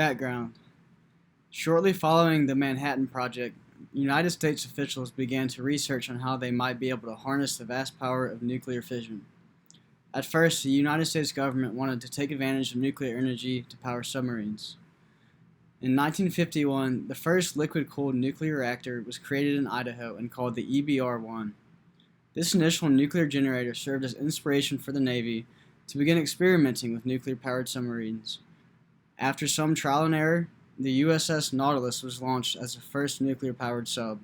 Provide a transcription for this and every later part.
Background. Shortly following the Manhattan Project, United States officials began to research on how they might be able to harness the vast power of nuclear fission. At first, the United States government wanted to take advantage of nuclear energy to power submarines. In 1951, the first liquid-cooled nuclear reactor was created in Idaho and called the EBR-1. This initial nuclear generator served as inspiration for the Navy to begin experimenting with nuclear-powered submarines. After some trial and error, the USS Nautilus was launched as the first nuclear-powered sub.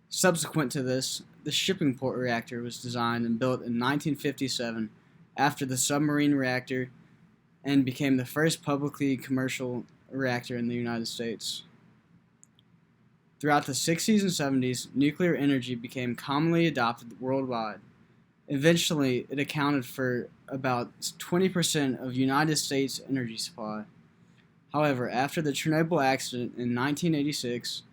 Subsequent to this, the Shippingport reactor was designed and built in 1957 after the submarine reactor and became the first publicly commercial reactor in the United States. Throughout the 60s and 70s, nuclear energy became commonly adopted worldwide. Eventually, it accounted for about 20% of United States energy supply. However, after the Chernobyl accident in 1986,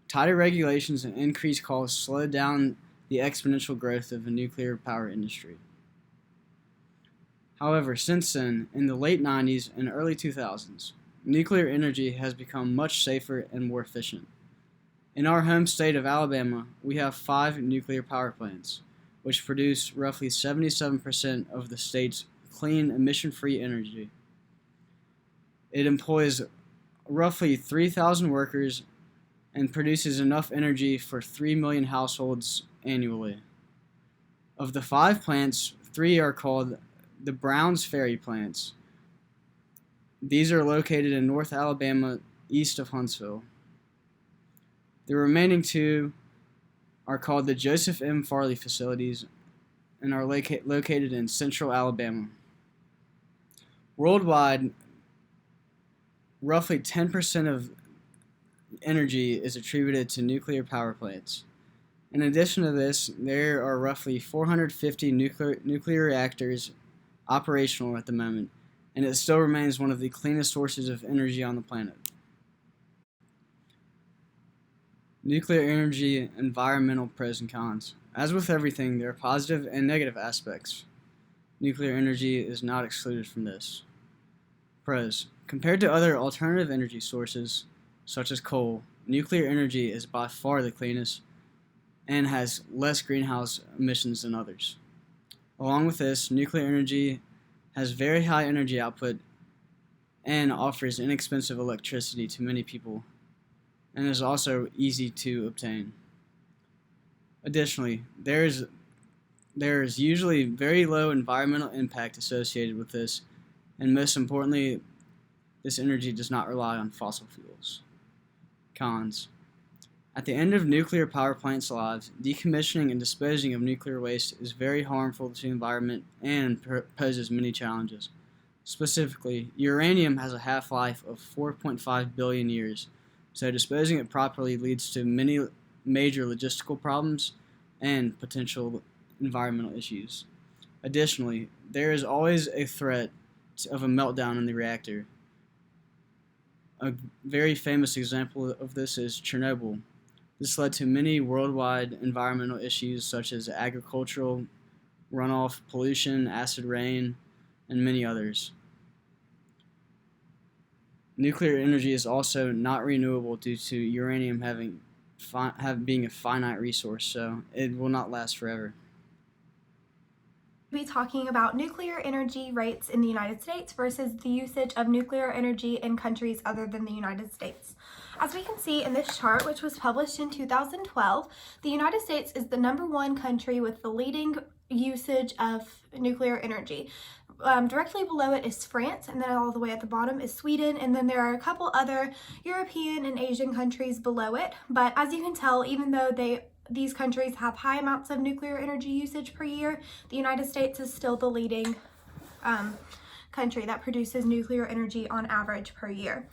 tighter regulations and increased costs slowed down the exponential growth of the nuclear power industry. However, since then, in the late 90s and early 2000s, nuclear energy has become much safer and more efficient. In our home state of Alabama, we have 5 nuclear power plants, which produce roughly 77% of the state's clean, emission-free energy. It employs roughly 3,000 workers and produces enough energy for 3 million households annually. Of the 5 plants, 3 are called the Browns Ferry plants. These are located in North Alabama, east of Huntsville. The remaining 2 are called the Joseph M. Farley facilities and are located in central Alabama. Worldwide, roughly 10% of energy is attributed to nuclear power plants. In addition to this, there are roughly 450 nuclear reactors operational at the moment, and it still remains one of the cleanest sources of energy on the planet. Nuclear energy, environmental pros and cons. As with everything, there are positive and negative aspects. Nuclear energy is not excluded from this. Pros. Compared to other alternative energy sources, such as coal, nuclear energy is by far the cleanest and has less greenhouse emissions than others. Along with this, nuclear energy has very high energy output and offers inexpensive electricity to many people, and is also easy to obtain. Additionally, there is usually very low environmental impact associated with this, and most importantly, this energy does not rely on fossil fuels. Cons. At the end of nuclear power plants' lives, decommissioning and disposing of nuclear waste is very harmful to the environment and poses many challenges. Specifically, uranium has a half-life of 4.5 billion years, so disposing it properly leads to many major logistical problems and potential environmental issues. Additionally, there is always a threat of a meltdown in the reactor. A very famous example of this is Chernobyl. This led to many worldwide environmental issues such as agricultural runoff, pollution, acid rain, and many others. Nuclear energy is also not renewable due to uranium being a finite resource, so it will not last forever. We'll be talking about nuclear energy rates in the United States versus the usage of nuclear energy in countries other than the United States. As we can see in this chart, which was published in 2012, the United States is the #1 country with the leading usage of nuclear energy. Directly below it is France, and then all the way at the bottom is Sweden, and then there are a couple other European and Asian countries below it. But as you can tell, even though these countries have high amounts of nuclear energy usage per year, the United States is still the leading country that produces nuclear energy on average per year.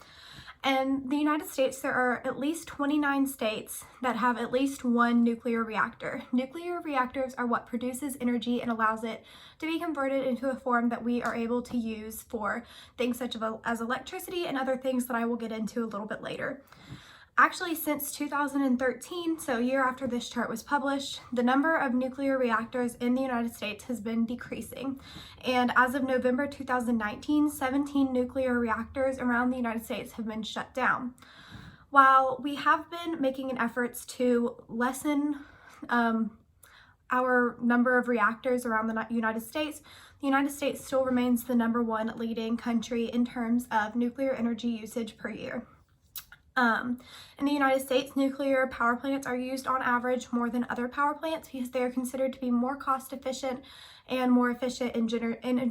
In the United States, there are at least 29 states that have at least 1 nuclear reactor. Nuclear reactors are what produces energy and allows it to be converted into a form that we are able to use for things such as electricity and other things that I will get into a little bit later. Actually, since 2013, so a year after this chart was published, the number of nuclear reactors in the United States has been decreasing. And as of November 2019, 17 nuclear reactors around the United States have been shut down. While we have been making an efforts to lessen our number of reactors around the United States still remains the #1 leading country in terms of nuclear energy usage per year. In the United States, nuclear power plants are used on average more than other power plants because they are considered to be more cost efficient and more efficient in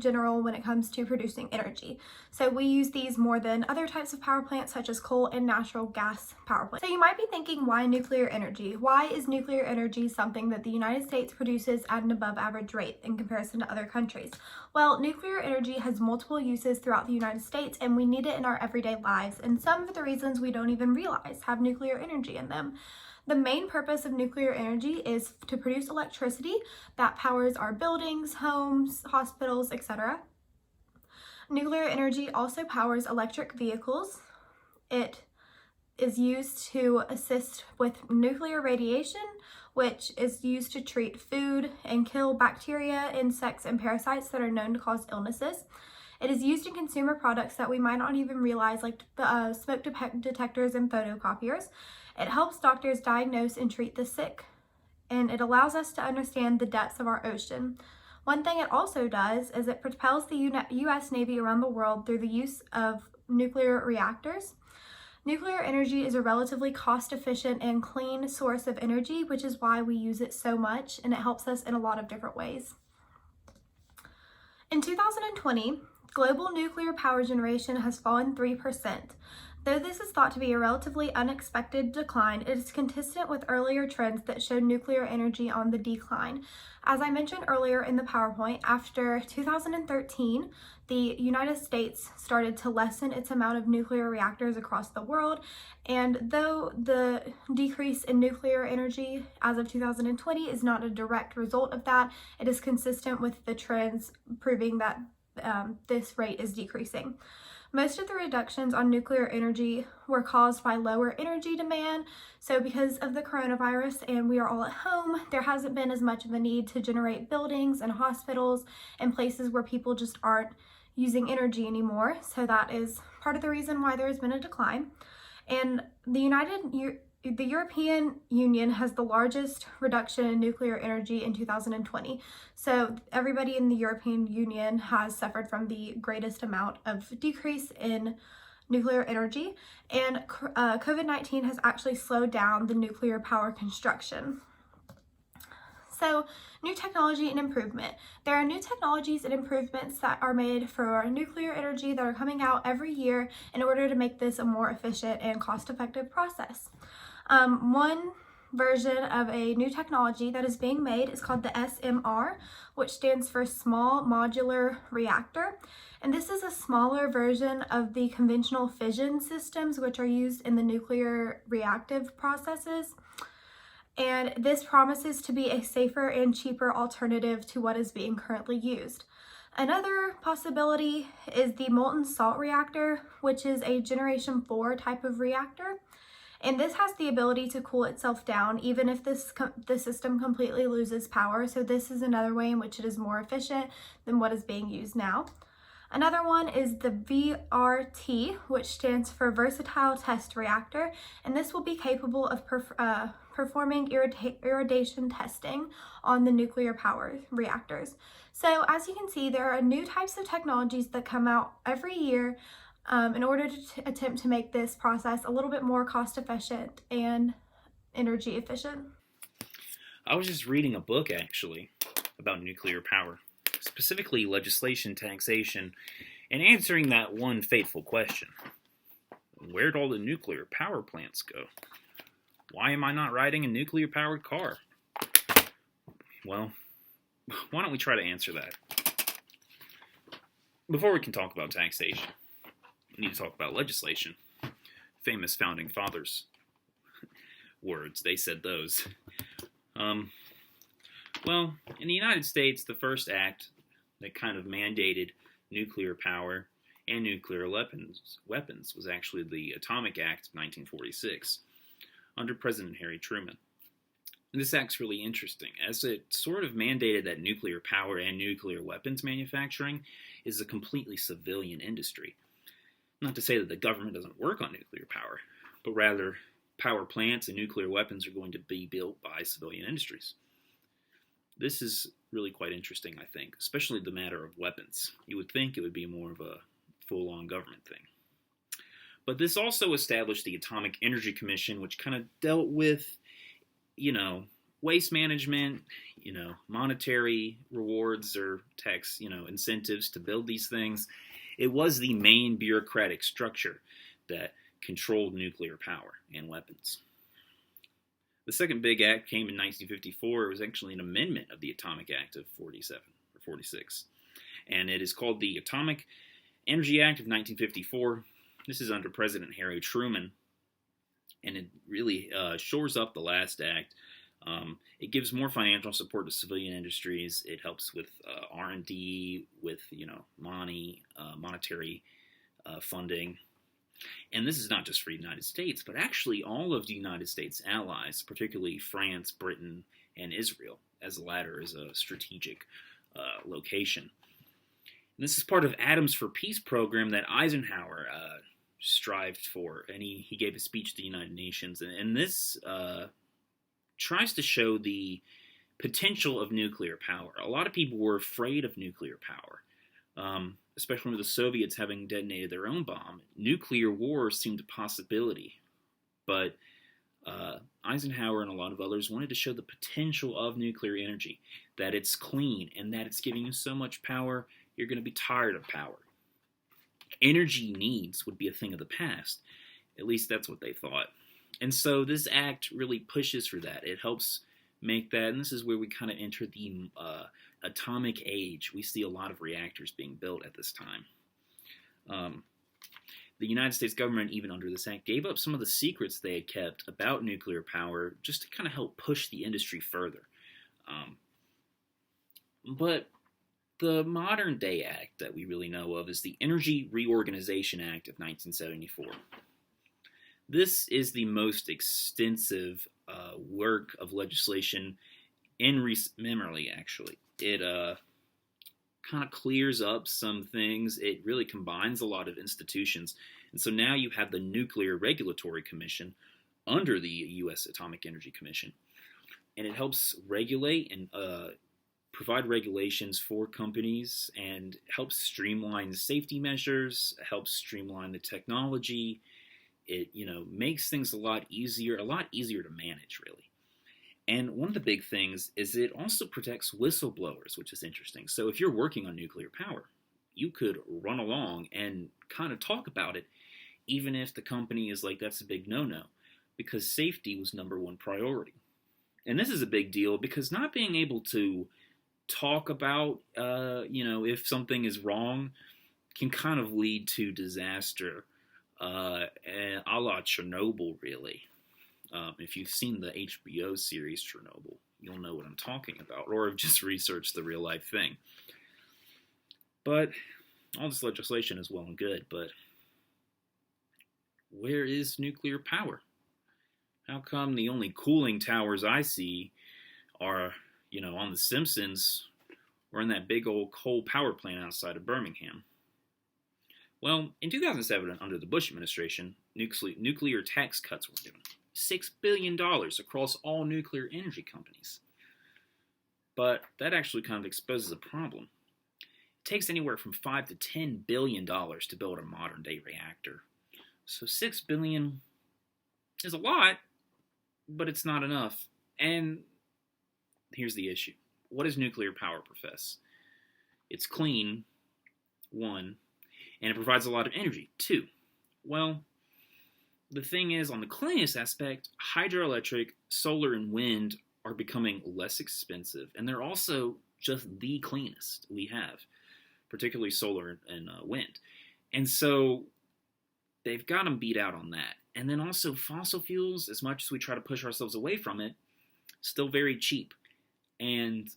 general when it comes to producing energy. So we use these more than other types of power plants such as coal and natural gas power plants. So you might be thinking, why nuclear energy? Why is nuclear energy something that the United States produces at an above average rate in comparison to other countries? Well, nuclear energy has multiple uses throughout the United States, and we need it in our everyday lives, and some of the reasons we don't even realize have nuclear energy in them. The main purpose of nuclear energy is to produce electricity that powers our buildings, homes, hospitals, etc. Nuclear energy also powers electric vehicles. It is used to assist with nuclear radiation, which is used to treat food and kill bacteria, insects, and parasites that are known to cause illnesses. It is used in consumer products that we might not even realize, like smoke detectors and photocopiers. It helps doctors diagnose and treat the sick, and it allows us to understand the depths of our ocean. One thing it also does is it propels the U.S. Navy around the world through the use of nuclear reactors. Nuclear energy is a relatively cost-efficient and clean source of energy, which is why we use it so much, and it helps us in a lot of different ways. In 2020, global nuclear power generation has fallen 3%. Though this is thought to be a relatively unexpected decline, it is consistent with earlier trends that showed nuclear energy on the decline. As I mentioned earlier in the PowerPoint, after 2013, the United States started to lessen its amount of nuclear reactors across the world, and though the decrease in nuclear energy as of 2020 is not a direct result of that, it is consistent with the trends proving that this rate is decreasing. Most of the reductions on nuclear energy were caused by lower energy demand. So because of the coronavirus and we are all at home, there hasn't been as much of a need to generate buildings and hospitals and places where people just aren't using energy anymore. So that is part of the reason why there has been a decline. And the European Union has the largest reduction in nuclear energy in 2020. So everybody in the European Union has suffered from the greatest amount of decrease in nuclear energy. And COVID-19 has actually slowed down the nuclear power construction. So, new technology and improvement. There are new technologies and improvements that are made for nuclear energy that are coming out every year in order to make this a more efficient and cost-effective process. One version of a new technology that is being made is called the SMR, which stands for Small Modular Reactor. And this is a smaller version of the conventional fission systems which are used in the nuclear reactive processes. And this promises to be a safer and cheaper alternative to what is being currently used. Another possibility is the molten salt reactor, which is a Generation 4 type of reactor. And this has the ability to cool itself down even if the system completely loses power. So this is another way in which it is more efficient than what is being used now. Another one is the VRT, which stands for Versatile Test Reactor, and this will be capable of performing irradiation testing on the nuclear power reactors. So as you can see, there are new types of technologies that come out every year in order to attempt to make this process a little bit more cost efficient and energy efficient. I was just reading a book actually about nuclear power, specifically legislation, taxation, and answering that one fateful question. Where'd all the nuclear power plants go? Why am I not riding a nuclear powered car? Well, why don't we try to answer that? Before we can talk about taxation, we need to talk about legislation. Famous founding fathers' words, they said those. Well, in the United States, the first act that kind of mandated nuclear power and nuclear weapons was actually the Atomic Act of 1946. under President Harry Truman. And this act's really interesting, as it sort of mandated that nuclear power and nuclear weapons manufacturing is a completely civilian industry. Not to say that the government doesn't work on nuclear power, but rather power plants and nuclear weapons are going to be built by civilian industries. This is really quite interesting, I think, especially the matter of weapons. You would think it would be more of a full-on government thing. But this also established the Atomic Energy Commission, which kind of dealt with, waste management, monetary rewards or tax, incentives to build these things. It was the main bureaucratic structure that controlled nuclear power and weapons. The second big act came in 1954. It was actually an amendment of the Atomic Act of 47 or 46. And it is called the Atomic Energy Act of 1954. This is under President Harry Truman. And it really shores up the last act. It gives more financial support to civilian industries. It helps with R&D, with monetary funding. And this is not just for the United States, but actually all of the United States allies, particularly France, Britain, and Israel, as the latter is a strategic location. And this is part of Atoms for Peace program that Eisenhower strived for, and he gave a speech to the United Nations. And this tries to show the potential of nuclear power. A lot of people were afraid of nuclear power. Especially with the Soviets having detonated their own bomb, nuclear war seemed a possibility. But Eisenhower and a lot of others wanted to show the potential of nuclear energy, that it's clean and that it's giving you so much power, you're going to be tired of power. Energy needs would be a thing of the past. At least that's what they thought. And so this act really pushes for that. It helps make that, and this is where we kind of enter the atomic age. We see a lot of reactors being built at this time. The United States government, even under this act, gave up some of the secrets they had kept about nuclear power just to kind of help push the industry further. But the modern day act that we really know of is the Energy Reorganization Act of 1974. This is the most extensive work of legislation in recent memory, actually. It kind of clears up some things. It really combines a lot of institutions. And so now you have the Nuclear Regulatory Commission under the U.S. Atomic Energy Commission. And it helps regulate and provide regulations for companies and helps streamline the safety measures, helps streamline the technology. It, makes things a lot easier to manage, really. And one of the big things is it also protects whistleblowers, which is interesting. So if you're working on nuclear power, you could run along and kind of talk about it, even if the company is like, that's a big no-no, because safety was number one priority. And this is a big deal because not being able to talk about, if something is wrong can kind of lead to disaster, a la Chernobyl, really. If you've seen the HBO series Chernobyl, you'll know what I'm talking about, or have just researched the real life thing. But all this legislation is well and good, but where is nuclear power? How come the only cooling towers I see are, on The Simpsons or in that big old coal power plant outside of Birmingham? Well, in 2007, under the Bush administration, nuclear tax cuts were given. $6 billion across all nuclear energy companies. But that actually kind of exposes a problem. It takes anywhere from $5 to $10 billion to build a modern day reactor. So $6 billion is a lot, but it's not enough. And here's the issue. What does nuclear power profess? It's clean, one, and it provides a lot of energy, two. Well, the thing is, on the cleanest aspect, hydroelectric, solar, and wind are becoming less expensive, and they're also just the cleanest we have, particularly solar and wind. And so they've got them beat out on that. And then also fossil fuels, as much as we try to push ourselves away from it, still very cheap. And,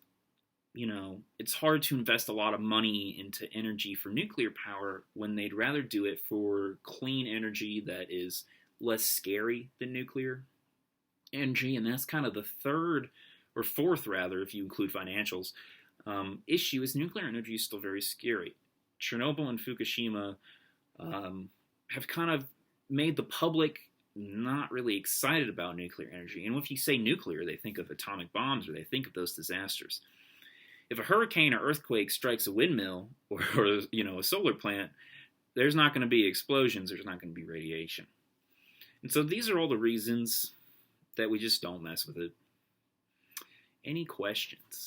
it's hard to invest a lot of money into energy for nuclear power when they'd rather do it for clean energy that is less scary than nuclear. energy, and that's kind of the third, or fourth rather, if you include financials, issue is nuclear energy is still very scary. Chernobyl and Fukushima have kind of made the public not really excited about nuclear energy. And if you say nuclear, they think of atomic bombs or they think of those disasters. If a hurricane or earthquake strikes a windmill or a solar plant, there's not going to be explosions, there's not going to be radiation. And so these are all the reasons that we just don't mess with it. Any questions?